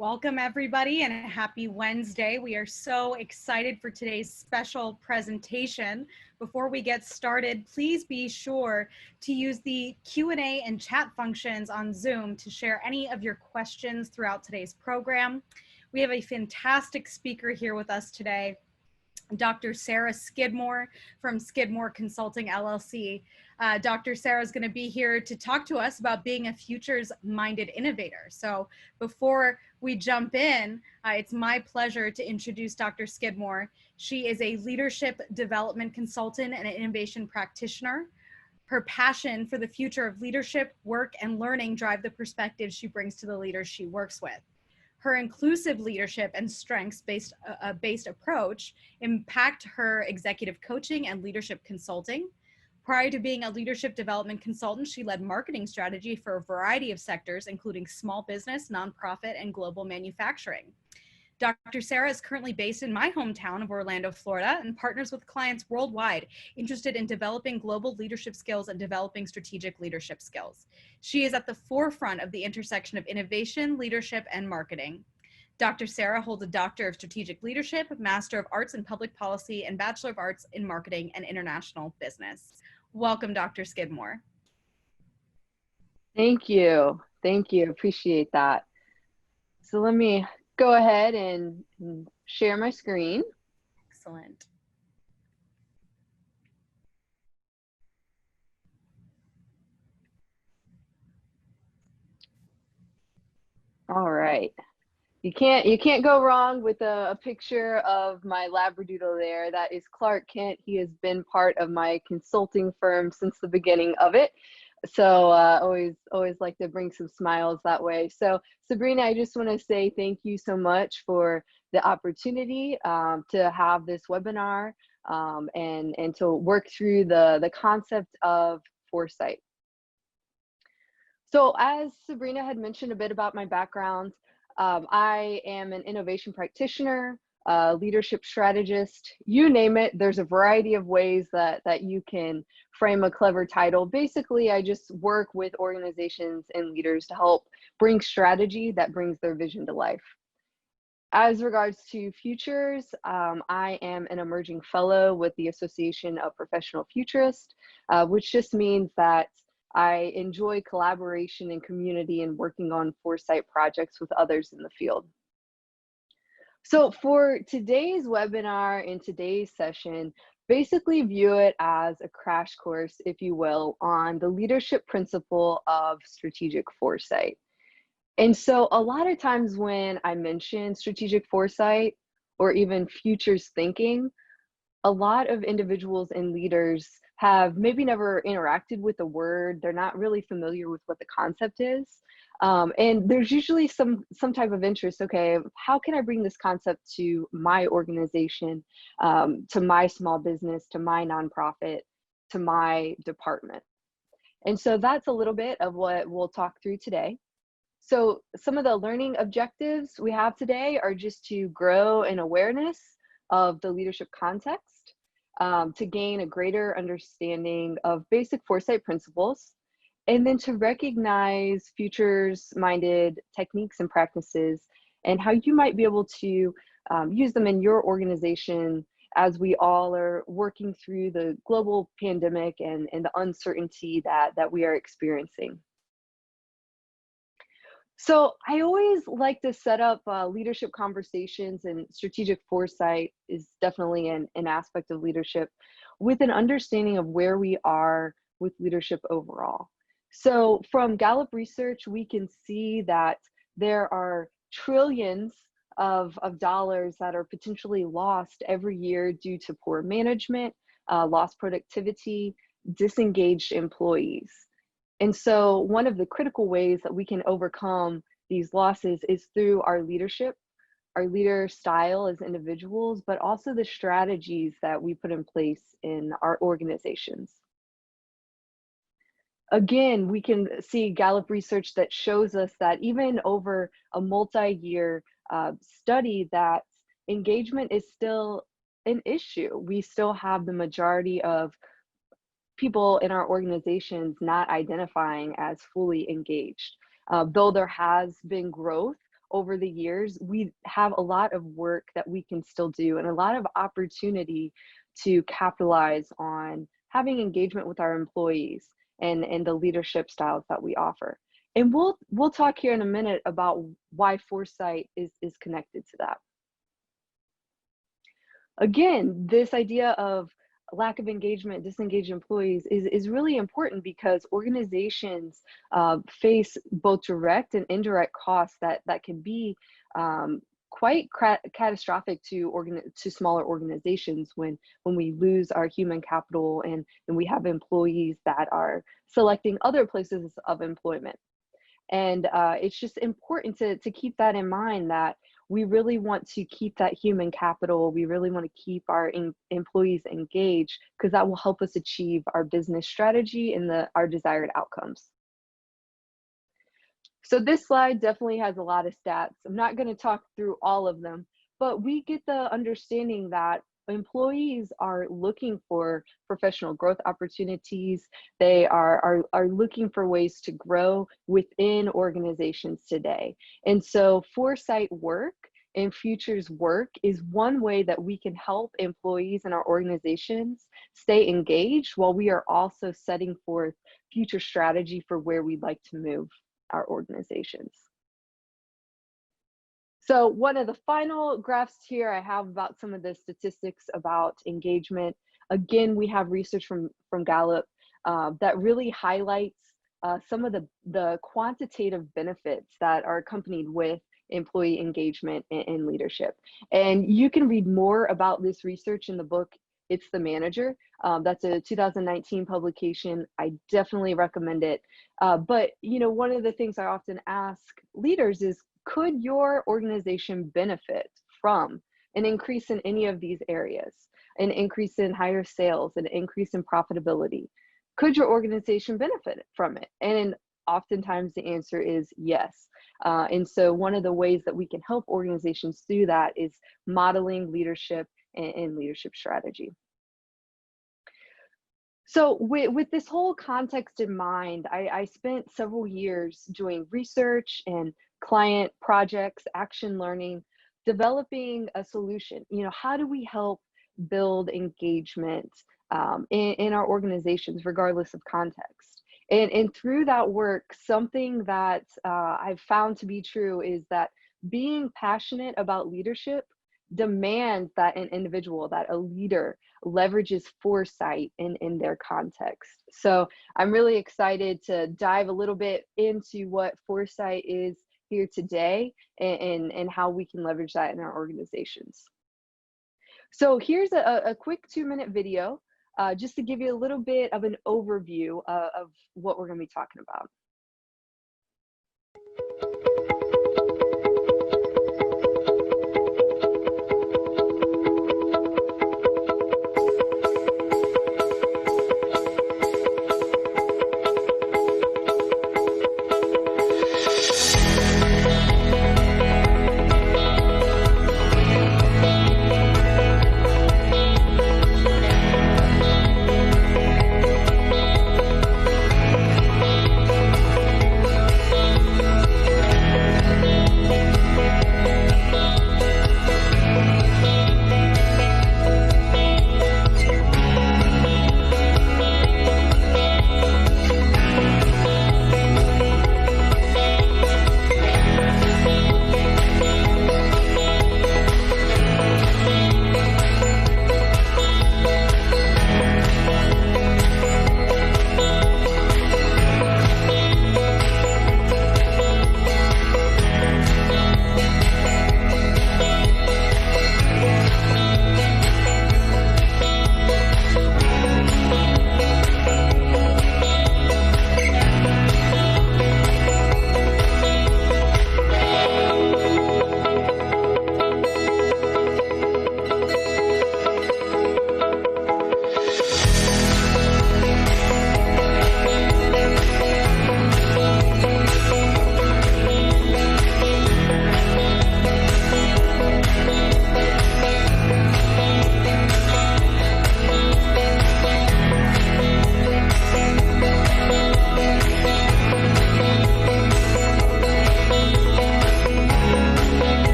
Welcome everybody and happy Wednesday. We are so excited for today's special presentation. Before we get started, please be sure to use the Q&A and chat functions on Zoom to share any of your questions throughout today's program. We have a fantastic speaker here with us today, Dr. Sarah Skidmore from Skidmore Consulting, LLC. Dr. Sarah is going to be here to talk to us about being a futures-minded innovator. So before we jump in, it's my pleasure to introduce Dr. Skidmore. She is a leadership development consultant and an innovation practitioner. Her passion for the future of leadership, work, and learning drive the perspectives she brings to the leaders she works with. Her inclusive leadership and strengths-based approach impact her executive coaching and leadership consulting. Prior to being a leadership development consultant, she led marketing strategy for a variety of sectors, including small business, nonprofit, and global manufacturing. Dr. Sarah is currently based in my hometown of Orlando, Florida, and partners with clients worldwide interested in developing global leadership skills and developing strategic leadership skills. She is at the forefront of the intersection of innovation, leadership, and marketing. Dr. Sarah holds a Doctor of Strategic Leadership, Master of Arts in Public Policy, and Bachelor of Arts in Marketing and International Business. Welcome, Dr. Skidmore. Thank you. Thank you. Appreciate that. So let me go ahead and share my screen. Excellent. All right. You can't go wrong with a picture of my Labradoodle there. That is Clark Kent. He has been part of my consulting firm since the beginning of it. So always like to bring some smiles that way. So Sabrina, I just want to say thank you so much for the opportunity to have this webinar and to work through the concept of foresight. So as Sabrina had mentioned a bit about my background, I am an innovation practitioner, leadership strategist, you name it. There's a variety of ways that you can frame a clever title. Basically, I just work with organizations and leaders to help bring strategy that brings their vision to life. As regards to futures, I am an emerging fellow with the Association of Professional Futurists, which just means that I enjoy collaboration and community and working on foresight projects with others in the field. So for today's webinar and today's session, basically view it as a crash course, if you will, on the leadership principle of strategic foresight. And so a lot of times when I mention strategic foresight or even futures thinking, a lot of individuals and leaders have maybe never interacted with the word. They're not really familiar with what the concept is. And there's usually some type of interest. Okay, how can I bring this concept to my organization, to my small business, to my nonprofit, to my department? And so that's a little bit of what we'll talk through today. So some of the learning objectives we have today are just to grow an awareness of the leadership context, to gain a greater understanding of basic foresight principles, and then to recognize futures-minded techniques and practices and how you might be able to use them in your organization as we all are working through the global pandemic and the uncertainty that we are experiencing. So I always like to set up leadership conversations, and strategic foresight is definitely an aspect of leadership with an understanding of where we are with leadership overall. So from Gallup research, we can see that there are trillions of dollars that are potentially lost every year due to poor management, lost productivity, disengaged employees. And so one of the critical ways that we can overcome these losses is through our leadership, our leader style as individuals, but also the strategies that we put in place in our organizations. Again, we can see Gallup research that shows us that even over a multi-year study, that engagement is still an issue. We still have the majority of people in our organizations not identifying as fully engaged. Though there has been growth over the years, we have a lot of work that we can still do and a lot of opportunity to capitalize on having engagement with our employees and the leadership styles that we offer. And we'll talk here in a minute about why Foresight is connected to that. Again, this idea of lack of engagement, disengaged employees is really important because organizations face both direct and indirect costs that can be quite catastrophic to smaller organizations when we lose our human capital and we have employees that are selecting other places of employment. And it's just important to keep that in mind, that we really want to keep that human capital. We really want to keep our employees engaged, because that will help us achieve our business strategy and our desired outcomes. So this slide definitely has a lot of stats. I'm not going to talk through all of them, but we get the understanding that employees are looking for professional growth opportunities. They are looking for ways to grow within organizations today. And so Foresight work and Futures work is one way that we can help employees in our organizations stay engaged, while we are also setting forth future strategy for where we'd like to move our organizations. So one of the final graphs here I have about some of the statistics about engagement. Again, we have research from Gallup that really highlights some of the quantitative benefits that are accompanied with employee engagement and leadership. And you can read more about this research in the book, It's the Manager. That's a 2019 publication. I definitely recommend it. But one of the things I often ask leaders is, could your organization benefit from an increase in any of these areas, an increase in higher sales, an increase in profitability? Could your organization benefit from it? And oftentimes the answer is yes. And so one of the ways that we can help organizations do that is modeling leadership and leadership strategy. So with this whole context in mind, I spent several years doing research and client projects, action learning, developing a solution. How do we help build engagement in our organizations, regardless of context? And through that work, something that I've found to be true is that being passionate about leadership demands that an individual, that a leader, leverages foresight in their context. So I'm really excited to dive a little bit into what foresight is here today and how we can leverage that in our organizations. So here's a quick 2-minute video just to give you a little bit of an overview of what we're going to be talking about.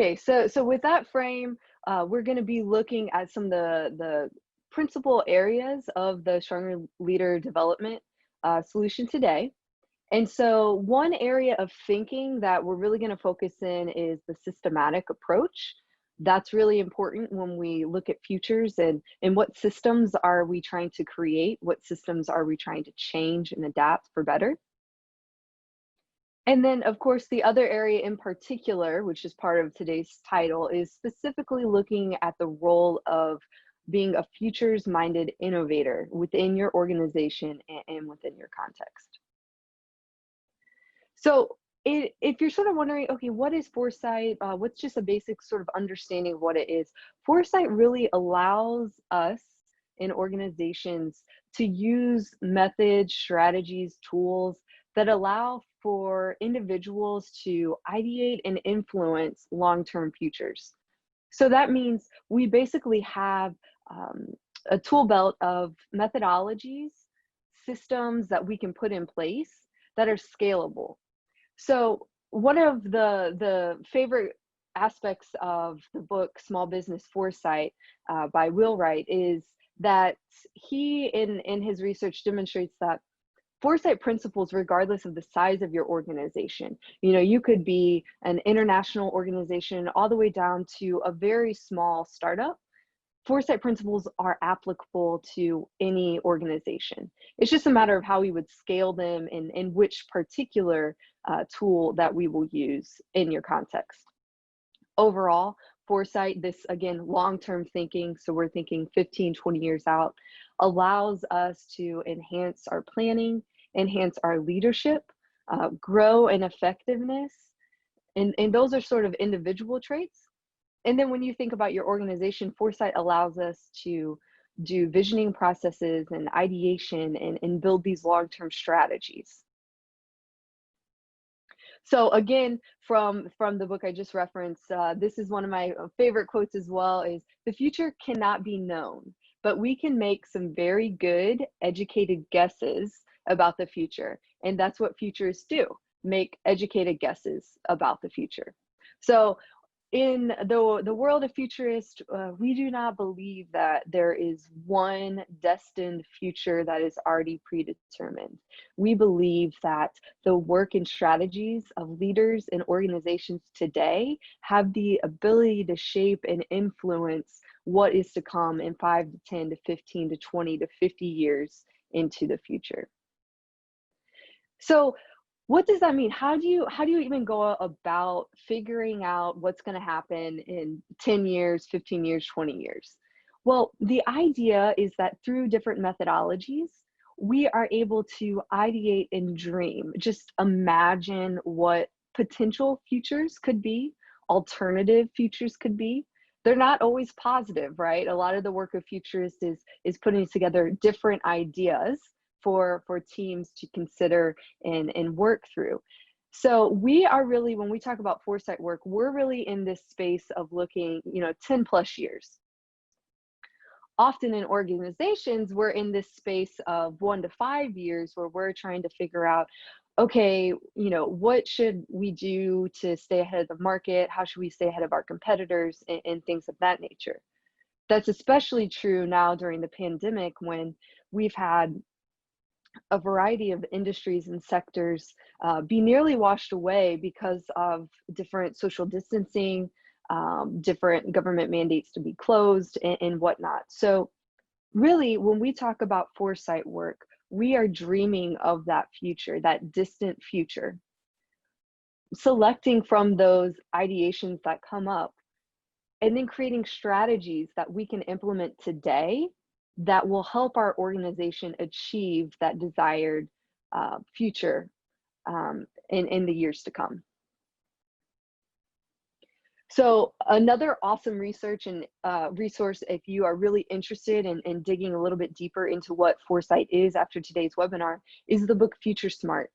Okay, so with that frame, we're going to be looking at some of the principal areas of the Stronger Leader Development solution today. And so one area of thinking that we're really going to focus in is the systematic approach. That's really important when we look at futures and what systems are we trying to create, what systems are we trying to change and adapt for better. And then, of course, the other area in particular, which is part of today's title, is specifically looking at the role of being a futures-minded innovator within your organization and within your context. So if you're sort of wondering, okay, what is Foresight? What's just a basic sort of understanding of what it is? Foresight really allows us in organizations to use methods, strategies, tools that allow for individuals to ideate and influence long-term futures. So that means we basically have a tool belt of methodologies, systems that we can put in place that are scalable. So one of the favorite aspects of the book Small Business Foresight by Will Wright is that he in his research demonstrates that foresight principles, regardless of the size of your organization, you could be an international organization all the way down to a very small startup. Foresight principles are applicable to any organization. It's just a matter of how we would scale them and which particular tool that we will use in your context. Overall, foresight, this again, long-term thinking, so we're thinking 15, 20 years out, allows us to enhance our planning, enhance our leadership, grow in effectiveness, and those are sort of individual traits. And then when you think about your organization, foresight allows us to do visioning processes and ideation and build these long-term strategies. So again, from the book I just referenced, this is one of my favorite quotes as well, is the future cannot be known, but we can make some very good educated guesses about the future. And that's what futurists do, make educated guesses about the future. So in the world of futurists, we do not believe that there is one destined future that is already predetermined. We believe that the work and strategies of leaders and organizations today have the ability to shape and influence what is to come in 5 to 10 to 15 to 20 to 50 years into the future. So what does that mean? How do you even go about figuring out what's going to happen in 10 years, 15 years, 20 years? Well, the idea is that through different methodologies, we are able to ideate and dream, just imagine what potential futures could be, alternative futures could be. They're not always positive, right? A lot of the work of futurists is putting together different ideas for teams to consider and work through. So we are really, when we talk about foresight work, we're really in this space of looking, 10 plus years. Often in organizations, we're in this space of 1 to 5 years where we're trying to figure out, okay, what should we do to stay ahead of the market? How should we stay ahead of our competitors and things of that nature? That's especially true now during the pandemic when we've had a variety of industries and sectors be nearly washed away because of different social distancing, different government mandates to be closed and whatnot. So really, when we talk about foresight work, we are dreaming of that future, that distant future, selecting from those ideations that come up, and then creating strategies that we can implement today that will help our organization achieve that desired future in the years to come. So another awesome research and resource, if you are really interested in digging a little bit deeper into what foresight is after today's webinar, is the book Futuresmart.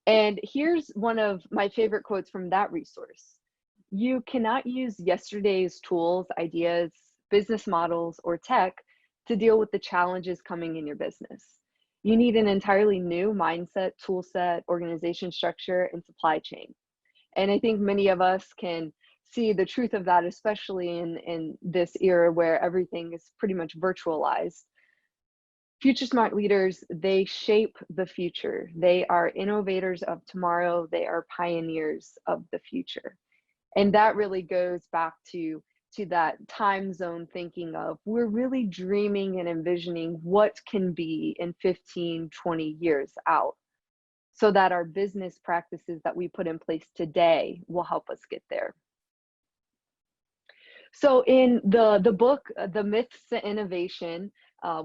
And here's one of my favorite quotes from that resource. You cannot use yesterday's tools, ideas, business models, or tech to deal with the challenges coming in your business. You need an entirely new mindset, tool set, organization structure, and supply chain. And I think many of us can see the truth of that, especially in this era where everything is pretty much virtualized. Futuresmart leaders, they shape the future. They are innovators of tomorrow. They are pioneers of the future. And that really goes back to that time zone thinking of, we're really dreaming and envisioning what can be in 15, 20 years out, so that our business practices that we put in place today will help us get there. So in the book, The Myths of Innovation,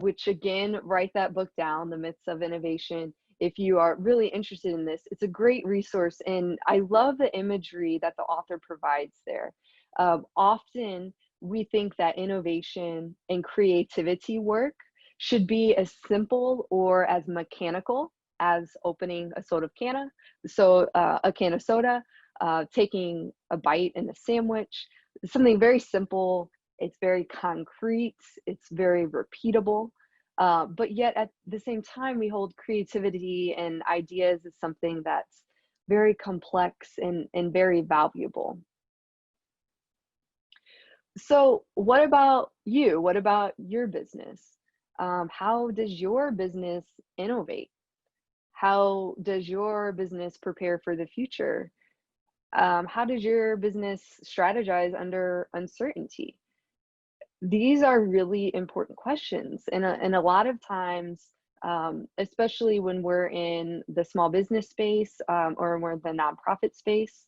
which again, write that book down, The Myths of Innovation. If you are really interested in this, it's a great resource. And I love the imagery that the author provides there. Often we think that innovation and creativity work should be as simple or as mechanical as opening a soda can, a can of soda, taking a bite in a sandwich, something very simple. It's very concrete, it's very repeatable, but yet at the same time, we hold creativity and ideas as something that's very complex and very valuable. So what about you? What about your business? How does your business innovate? How does your business prepare for the future? How does your business strategize under uncertainty? These are really important questions. And a lot of times, especially when we're in the small business space or we're in the nonprofit space,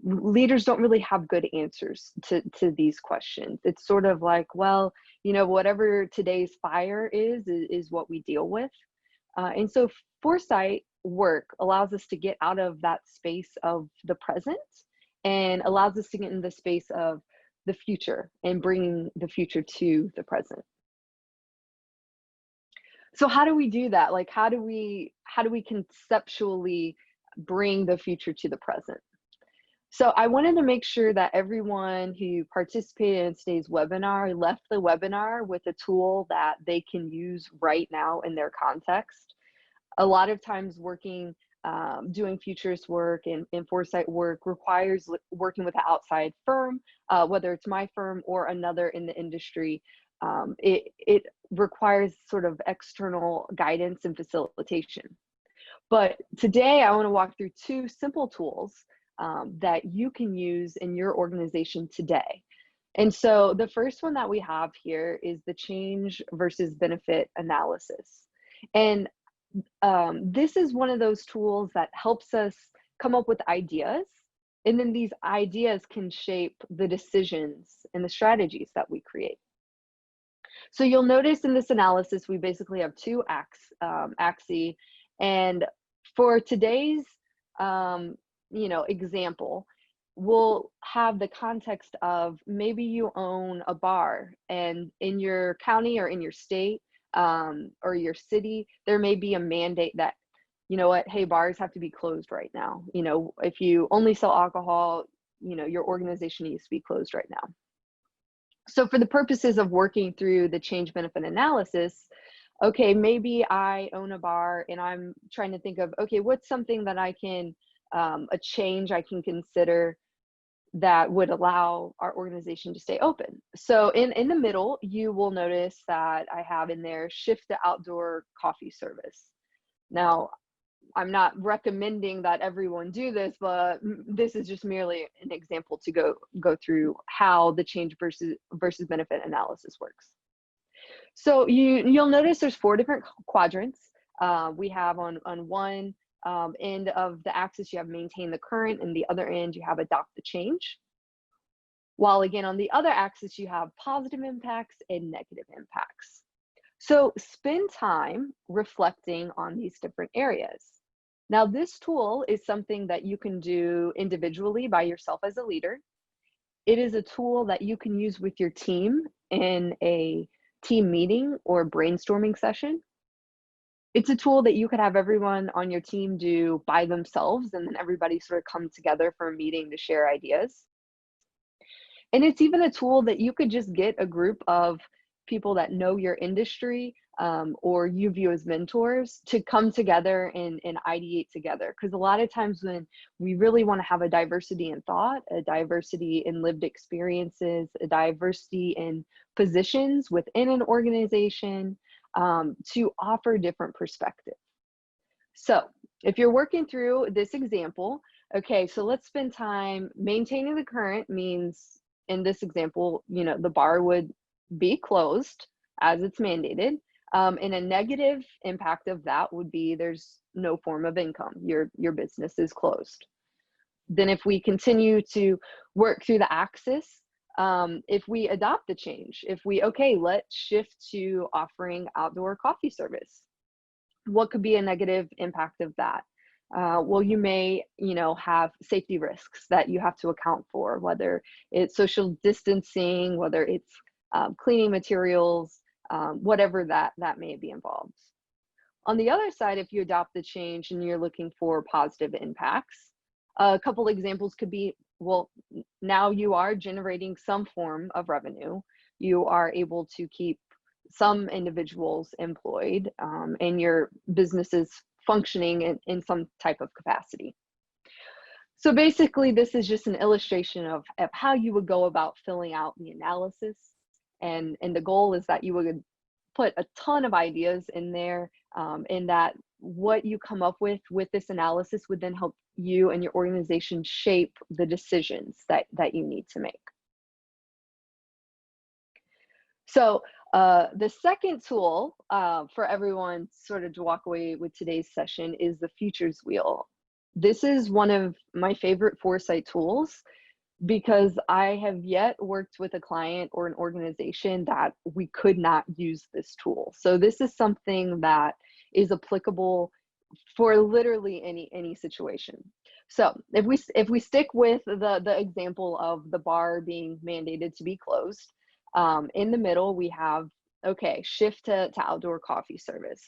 leaders don't really have good answers to these questions. It's sort of like, well, whatever today's fire is what we deal with. And so Foresight work allows us to get out of that space of the present and allows us to get in the space of the future and bringing the future to the present. So how do we do that? Like, how do we conceptually bring the future to the present? So I wanted to make sure that everyone who participated in today's webinar left the webinar with a tool that they can use right now in their context. A lot of times doing futures work and Foresight work requires working with an outside firm, whether it's my firm or another in the industry. It requires sort of external guidance and facilitation. But today I want to walk through two simple tools that you can use in your organization today. And so the first one that we have here is the change versus benefit analysis. And this is one of those tools that helps us come up with ideas, and then these ideas can shape the decisions and the strategies that we create. So you'll notice in this analysis, we basically have two axes, and for today's example, we'll have the context of maybe you own a bar, and in your county or in your state or your city, there may be a mandate that, hey, bars have to be closed right now. If you only sell alcohol, your organization needs to be closed right now. So for the purposes of working through the change benefit analysis, okay, maybe I own a bar and I'm trying to think of, okay, what's something that I can, a change I can consider that would allow our organization to stay open. So in the middle, you will notice that I have in there, shift to outdoor coffee service. Now, I'm not recommending that everyone do this, but this is just merely an example to go through how the change versus benefit analysis works. So you'll notice there's 4 different quadrants. We have on one end of the axis, you have maintain the current, and the other end you have adopt the change. While again, on the other axis, you have positive impacts and negative impacts. So spend time reflecting on these different areas. Now, this tool is something that you can do individually by yourself as a leader. It is a tool that you can use with your team in a team meeting or brainstorming session. It's a tool that you could have everyone on your team do by themselves, and then everybody sort of come together for a meeting to share ideas. And it's even a tool that you could just get a group of people that know your industry or you view as mentors to come together and ideate together. Because a lot of times when we really want to have a diversity in thought, a diversity in lived experiences, a diversity in positions within an organization, to offer different perspectives. So if you're working through this example, okay, so let's spend time maintaining the current means in this example, the bar would be closed as it's mandated. And a negative impact of that would be there's no form of income. Your business is closed. Then if we continue to work through the axis, if we adopt the change, let's shift to offering outdoor coffee service. What could be a negative impact of that? Well, you may, have safety risks that you have to account for, whether it's social distancing, whether it's cleaning materials, whatever that may be involved. On the other side, if you adopt the change and you're looking for positive impacts, a couple examples could be, well, now you are generating some form of revenue. You are able to keep some individuals employed, and your business is functioning in some type of capacity. So basically, this is just an illustration of how you would go about filling out the analysis. And the goal is that you would put a ton of ideas in there, and that what you come up with this analysis would then help you and your organization shape the decisions that you need to make. So the second tool for everyone sort of to walk away with today's session is the Futures Wheel. This is one of my favorite Foresight tools because I have yet worked with a client or an organization that we could not use this tool. So this is something that is applicable for literally any situation. So if we stick with the example of the bar being mandated to be closed, in the middle we have, okay, shift to outdoor coffee service.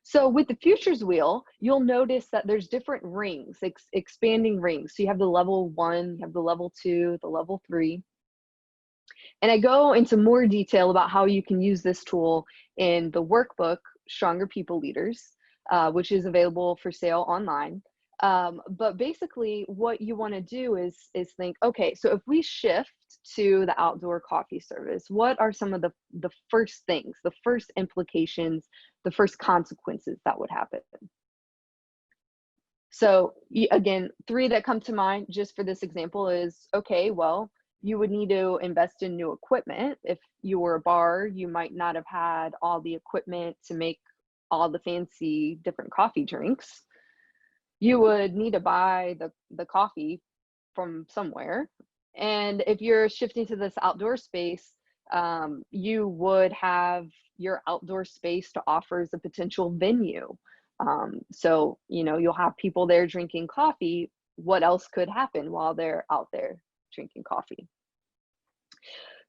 So with the Futures Wheel, you'll notice that there's different rings, expanding rings. So you have the level 1, you have the level 2, the level 3. And I go into more detail about how you can use this tool in the workbook, Stronger People Leaders, which is available for sale online. But basically what you want to do is think, okay, so if we shift to the outdoor coffee service, what are some of the first things, the first implications, the first consequences that would happen? So again, 3 that come to mind just for this example is, okay, well, you would need to invest in new equipment. If you were a bar, you might not have had all the equipment to make all the fancy different coffee drinks. You would need to buy the coffee from somewhere. And if you're shifting to this outdoor space, you would have your outdoor space to offer as a potential venue. So, you'll have people there drinking coffee. What else could happen while they're out there drinking coffee?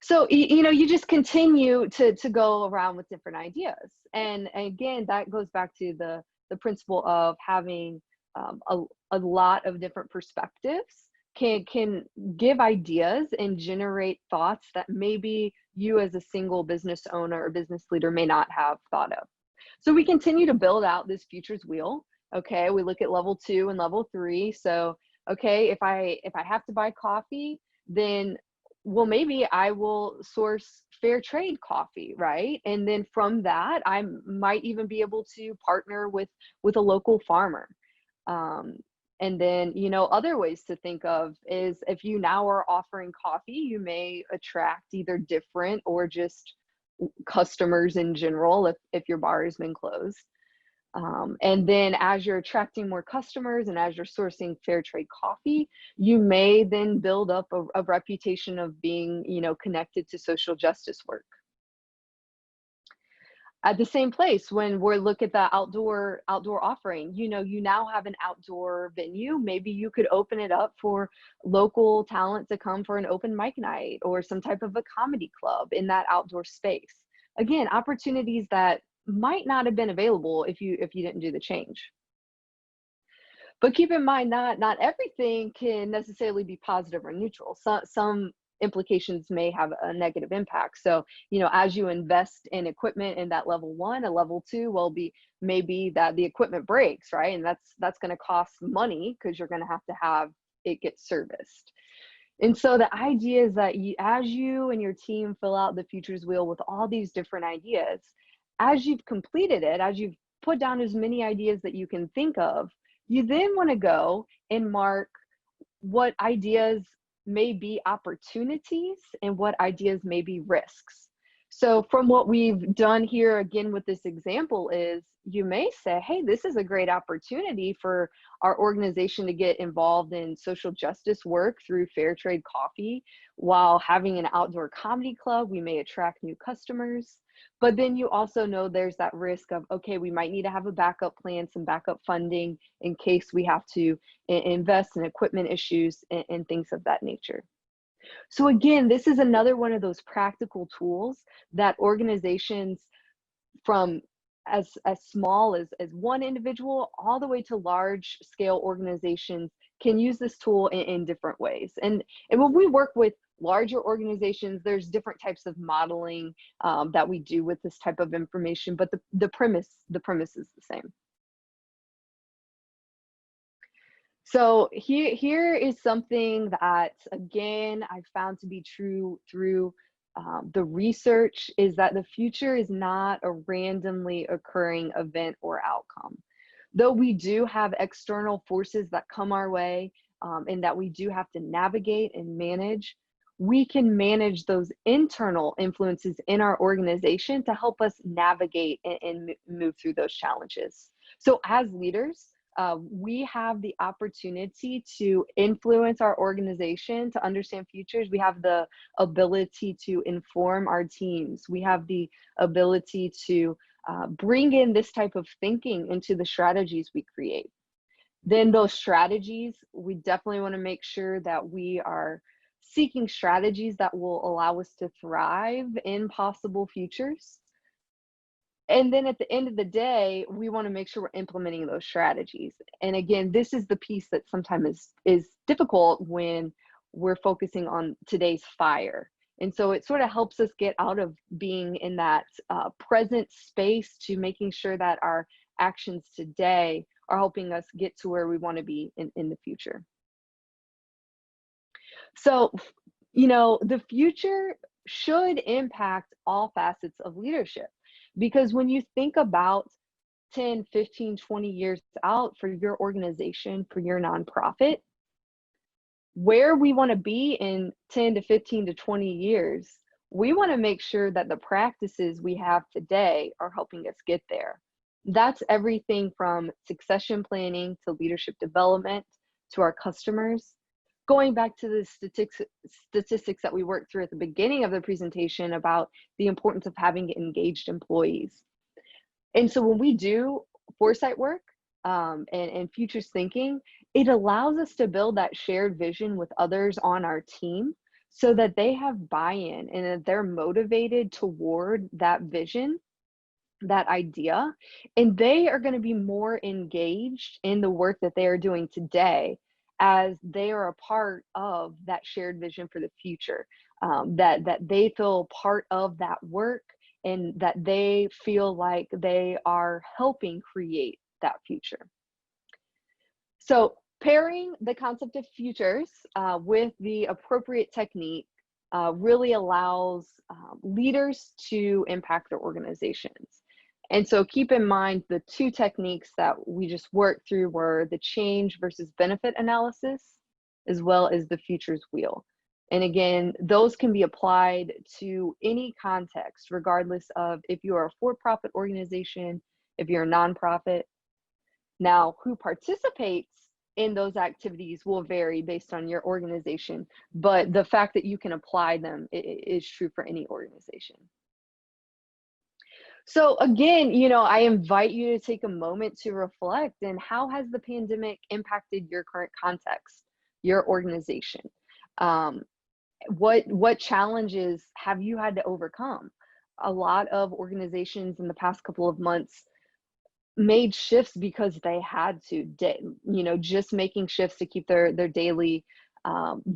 So, you just continue to go around with different ideas. And again, that goes back to the principle of having a lot of different perspectives can give ideas and generate thoughts that maybe you as a single business owner or business leader may not have thought of. So we continue to build out this Futures Wheel. Okay, we look at level 2 and level 3. So, okay, if I have to buy coffee, then, well, maybe I will source fair trade coffee, right? And then from that, I might even be able to partner with a local farmer. And then, other ways to think of is if you now are offering coffee, you may attract either different or just customers in general if your bar has been closed. And then as you're attracting more customers and as you're sourcing fair trade coffee, you may then build up a reputation of being, connected to social justice work. At the same place, when we look at the outdoor offering, you now have an outdoor venue. Maybe you could open it up for local talent to come for an open mic night or some type of a comedy club in that outdoor space. Again, opportunities that might not have been available if you didn't do the change. But keep in mind, not everything can necessarily be positive or neutral. Some implications may have a negative impact. So, as you invest in equipment in that level 1, a level 2 will be maybe that the equipment breaks, right? And that's going to cost money because you're going to have it get serviced. And so the idea is that as you and your team fill out the futures wheel with all these different ideas, as you've completed it, as you've put down as many ideas that you can think of, you then want to go and mark what ideas may be opportunities and what ideas may be risks. So from what we've done here again with this example is you may say, hey, this is a great opportunity for our organization to get involved in social justice work through fair trade coffee. While having an outdoor comedy club, we may attract new customers. But then you also know there's that risk of, okay, we might need to have a backup plan, some backup funding in case we have to invest in equipment issues and things of that nature. So again, this is another one of those practical tools that organizations from as small as one individual all the way to large scale organizations can use this tool in different ways. And when we work with larger organizations, there's different types of modeling that we do with this type of information, but the premise is the same. So here is something that, again, I found to be true through the research, is that the future is not a randomly occurring event or outcome. Though we do have external forces that come our way and that we do have to navigate and manage, we can manage those internal influences in our organization to help us navigate and move through those challenges. So as leaders, we have the opportunity to influence our organization to understand futures. We have the ability to inform our teams. We have the ability to bring in this type of thinking into the strategies we create. Then those strategies, we definitely want to make sure that we are seeking strategies that will allow us to thrive in possible futures. And then at the end of the day, we want to make sure we're implementing those strategies. And again, this is the piece that sometimes is difficult when we're focusing on today's fire. And so it sort of helps us get out of being in that present space to making sure that our actions today are helping us get to where we want to be in the future. So, the future should impact all facets of leadership. Because when you think about 10, 15, 20 years out for your organization, for your nonprofit, where we want to be in 10 to 15 to 20 years, we want to make sure that the practices we have today are helping us get there. That's everything from succession planning to leadership development to our customers. Going back to the statistics that we worked through at the beginning of the presentation about the importance of having engaged employees. And so when we do foresight work and futures thinking, it allows us to build that shared vision with others on our team so that they have buy-in and that they're motivated toward that vision, that idea, and they are going to be more engaged in the work that they are doing today as they are a part of that shared vision for the future, that they feel part of that work and that they feel like they are helping create that future. So pairing the concept of futures with the appropriate technique really allows leaders to impact their organizations. And so keep in mind the two techniques that we just worked through were the change versus benefit analysis, as well as the futures wheel. And again, those can be applied to any context, regardless of if you are a for-profit organization, if you're a nonprofit. Now, who participates in those activities will vary based on your organization, but the fact that you can apply them is true for any organization. So again, I invite you to take a moment to reflect and how has the pandemic impacted your current context, your organization? What challenges have you had to overcome? A lot of organizations in the past couple of months made shifts because they had to, just making shifts to keep their daily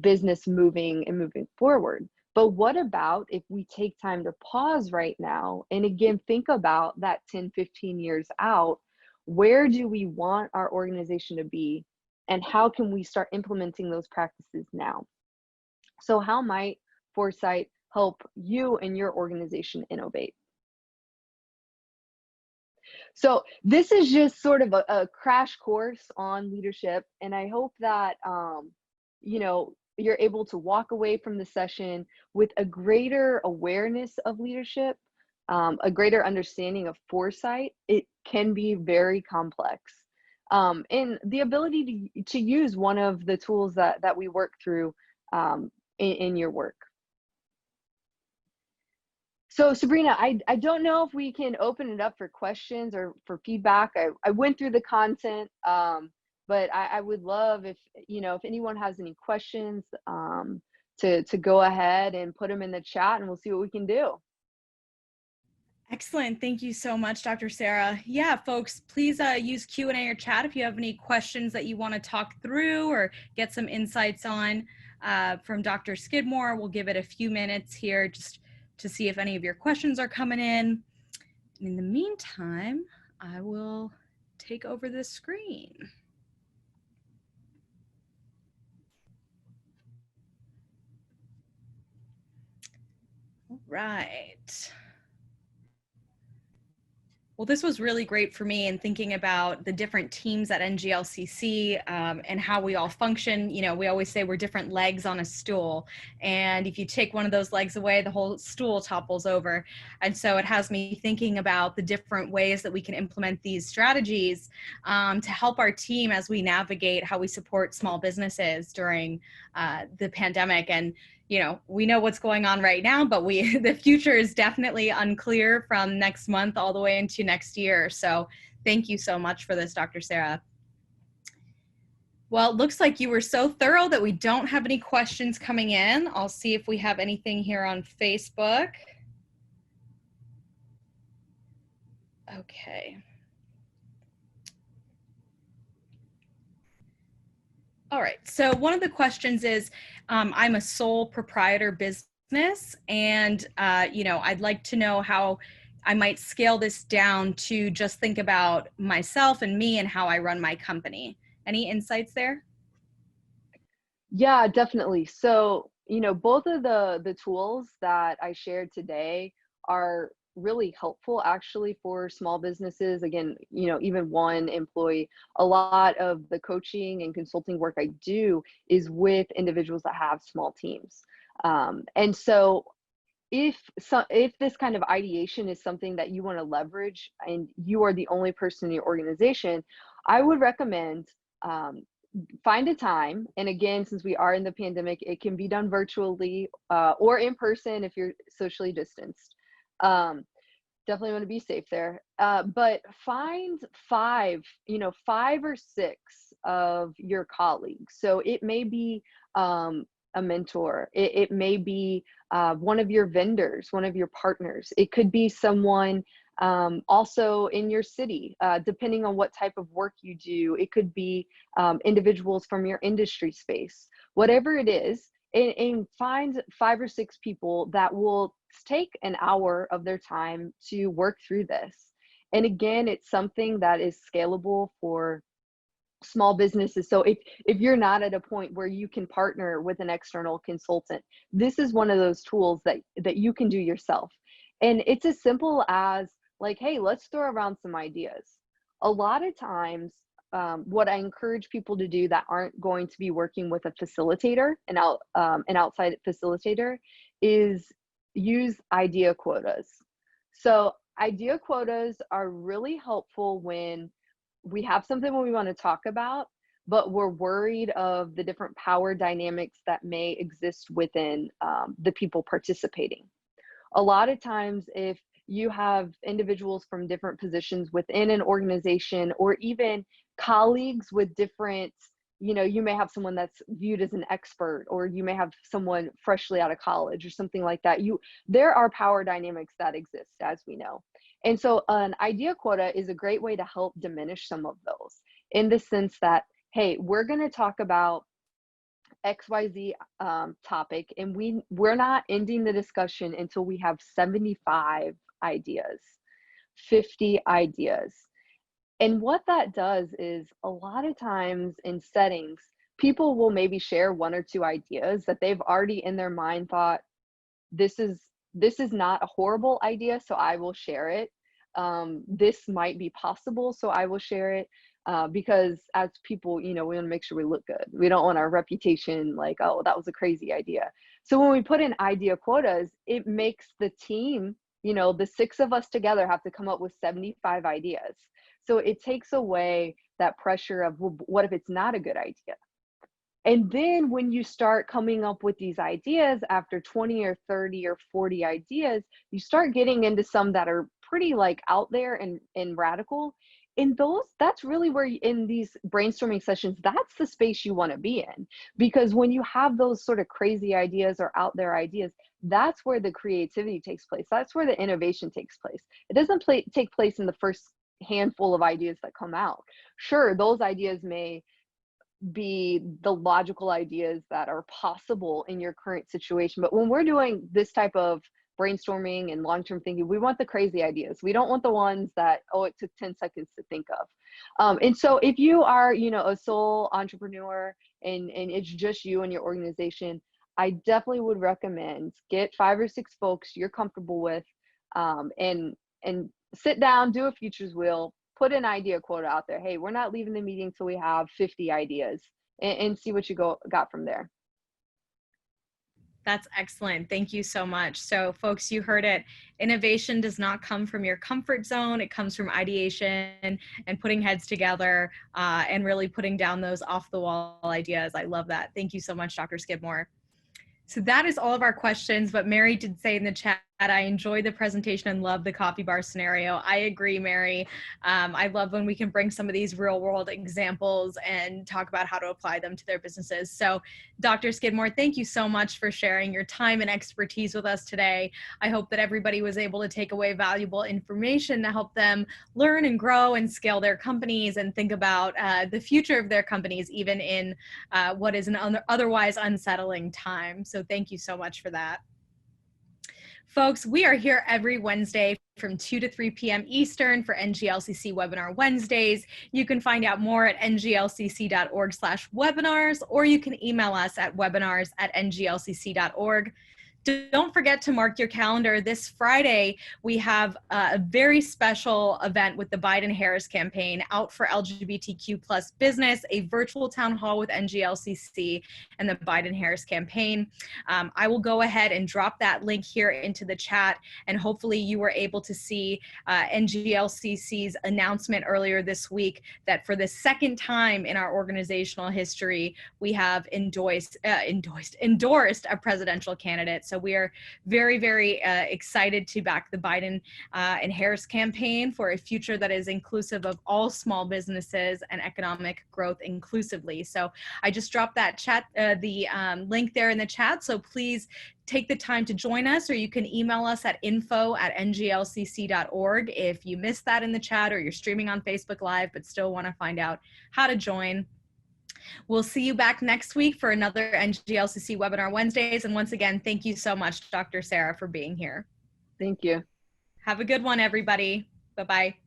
business moving and moving forward. But what about if we take time to pause right now and again think about that 10, 15 years out? Where do we want our organization to be? And how can we start implementing those practices now? So how might Foresight help you and your organization innovate? So this is just sort of a crash course on leadership, and I hope that you know, you're able to walk away from the session with a greater awareness of leadership, a greater understanding of foresight. It can be very complex, and the ability to use one of the tools that we work through in your work. So Sabrina, I don't know if we can open it up for questions or for feedback. I went through the content, but I would love if, you know, if anyone has any questions, to go ahead and put them in the chat and we'll see what we can do. Excellent. Thank you so much, Dr. Sarah. Yeah, folks, please use Q&A or chat if you have any questions that you want to talk through or get some insights on from Dr. Skidmore. We'll give it a few minutes here just to see if any of your questions are coming in. In the meantime, I will take over the screen. All right. Well, this was really great for me in thinking about the different teams at NGLCC and how we all function. You know, we always say we're different legs on a stool. And if you take one of those legs away, the whole stool topples over. And so it has me thinking about the different ways that we can implement these strategies to help our team as we navigate how we support small businesses during the pandemic. And you know, we know what's going on right now, but the future is definitely unclear from next month all the way into next year. So thank you so much for this, Dr. Sarah. Well, it looks like you were so thorough that we don't have any questions coming in. I'll see if we have anything here on Facebook. Okay. All right, so one of the questions is, I'm a sole proprietor business and, you know, I'd like to know how I might scale this down to just think about myself and me and how I run my company. Any insights there? Yeah, definitely. So, you know, both of the tools that I shared today are really helpful actually for small businesses. Again, you know, even one employee. A lot of the coaching and consulting work I do is with individuals that have small teams. And so if this kind of ideation is something that you want to leverage and you are the only person in your organization, I would recommend find a time. And again, since we are in the pandemic, it can be done virtually or in person if you're socially distanced. Definitely want to be safe there. But find five or six of your colleagues. So it may be a mentor. It may be one of your vendors, one of your partners. It could be someone also in your city, depending on what type of work you do. It could be individuals from your industry space, whatever it is, and find 5 or 6 people that will take an hour of their time to work through this. And again, it's something that is scalable for small businesses. So if you're not at a point where you can partner with an external consultant, this is one of those tools that you can do yourself. And it's as simple as like, hey, let's throw around some ideas. A lot of times, what I encourage people to do that aren't going to be working with a facilitator, an outside facilitator, is use idea quotas. So idea quotas are really helpful when we have something we want to talk about, but we're worried of the different power dynamics that may exist within the people participating. A lot of times, if you have individuals from different positions within an organization, or even colleagues with different, you may have someone that's viewed as an expert, or you may have someone freshly out of college or something like that. There are power dynamics that exist, as we know. And so an idea quota is a great way to help diminish some of those, in the sense that, hey, we're going to talk about XYZ topic, and we're not ending the discussion until we have 75 ideas, 50 ideas. And what that does is a lot of times in settings, people will maybe share one or two ideas that they've already in their mind thought, this is not a horrible idea, so I will share it. This might be possible, so I will share it. Because as people, we want to make sure we look good. We don't want our reputation like, oh, that was a crazy idea. So when we put in idea quotas, it makes the team, the 6 of us together have to come up with 75 ideas. So it takes away that pressure of, well, what if it's not a good idea? And then when you start coming up with these ideas after 20 or 30 or 40 ideas, you start getting into some that are pretty like out there and radical. And that's really where in these brainstorming sessions, that's the space you want to be in. Because when you have those sort of crazy ideas or out there ideas, that's where the creativity takes place. That's where the innovation takes place. It doesn't take place in the first handful of ideas that come out. Sure, those ideas may be the logical ideas that are possible in your current situation. But when we're doing this type of brainstorming and long-term thinking, we want the crazy ideas. We don't want the ones that, oh, it took 10 seconds to think of. And so if you are, a sole entrepreneur and it's just you and your organization, I definitely would recommend get 5 or 6 folks you're comfortable with, and sit down, do a futures wheel, put an idea quota out there. Hey, we're not leaving the meeting till we have 50 ideas, and see what you got from there. That's excellent. Thank you so much. So folks, you heard it. Innovation does not come from your comfort zone. It comes from ideation and putting heads together, and really putting down those off the wall ideas. I love that. Thank you so much, Dr. Skidmore. So that is all of our questions, but Mary did say in the chat, I enjoyed the presentation and love the coffee bar scenario. I agree, Mary. I love when we can bring some of these real world examples and talk about how to apply them to their businesses. So Dr. Skidmore, thank you so much for sharing your time and expertise with us today. I hope that everybody was able to take away valuable information to help them learn and grow and scale their companies and think about the future of their companies, even in what is an otherwise unsettling time. So thank you so much for that. Folks, we are here every Wednesday from 2 to 3 p.m. Eastern for NGLCC Webinar Wednesdays. You can find out more at nglcc.org/webinars, or you can email us at webinars@nglcc.org. Don't forget to mark your calendar. This Friday, we have a very special event with the Biden-Harris campaign, Out for LGBTQ+ Business, a virtual town hall with NGLCC and the Biden-Harris campaign. I will go ahead and drop that link here into the chat, and hopefully you were able to see NGLCC's announcement earlier this week that for the second time in our organizational history, we have endorsed a presidential candidate. So we are very, very excited to back the Biden and Harris campaign for a future that is inclusive of all small businesses and economic growth inclusively. So I just dropped that the link there in the chat. So please take the time to join us, or you can email us at info@nglcc.org if you missed that in the chat, or you're streaming on Facebook Live but still want to find out how to join. We'll see you back next week for another NGLCC Webinar Wednesdays. And once again, thank you so much, Dr. Sarah, for being here. Thank you. Have a good one, everybody. Bye-bye.